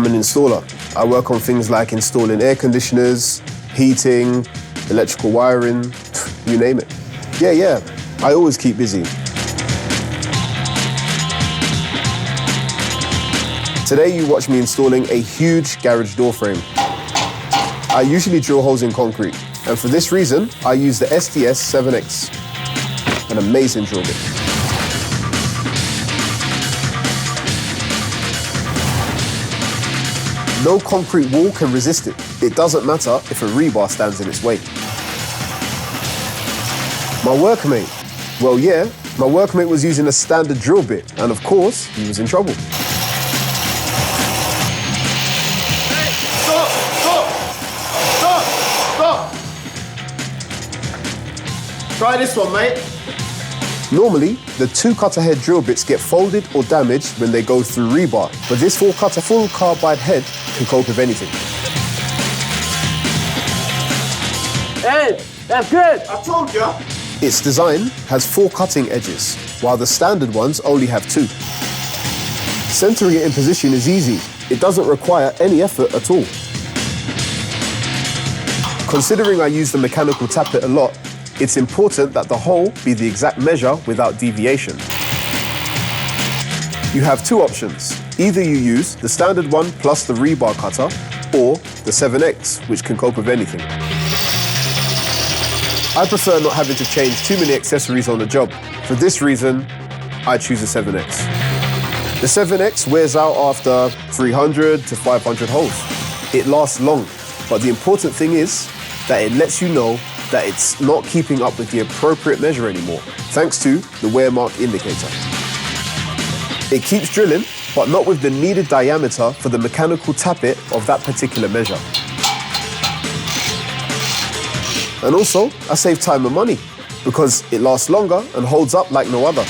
an installer. I work on things like installing air conditioners, heating, electrical wiring, you name it. Yeah, I always keep busy. Today you watch me installing a huge garage door frame. I usually drill holes in concrete, and for this reason, I use the SDS 7X, an amazing drill bit. No concrete wall can resist it. It doesn't matter if a rebar stands in its way. My workmate. Well, yeah, my workmate was using a standard drill bit, and of course, he was in trouble. Hey, stop! Try this one, mate. Normally, the 2 cutter head drill bits get folded or damaged when they go through rebar, but this 4 cutter full carbide head can cope with anything. Hey, that's good. I told you. Its design has 4 cutting edges, while the standard ones only have 2. Centering it in position is easy. It doesn't require any effort at all. Considering I use the mechanical tappet a lot, it's important that the hole be the exact measure without deviation. You have 2 options. Either you use the standard one plus the rebar cutter, or the 7X, which can cope with anything. I prefer not having to change too many accessories on the job. For this reason, I choose the 7X. The 7X wears out after 300 to 500 holes. It lasts long, but the important thing is that it lets you know that it's not keeping up with the appropriate measure anymore, thanks to the wear mark indicator. It keeps drilling, but not with the needed diameter for the mechanical tappet of that particular measure. And also, I save time and money, because it lasts longer and holds up like no other.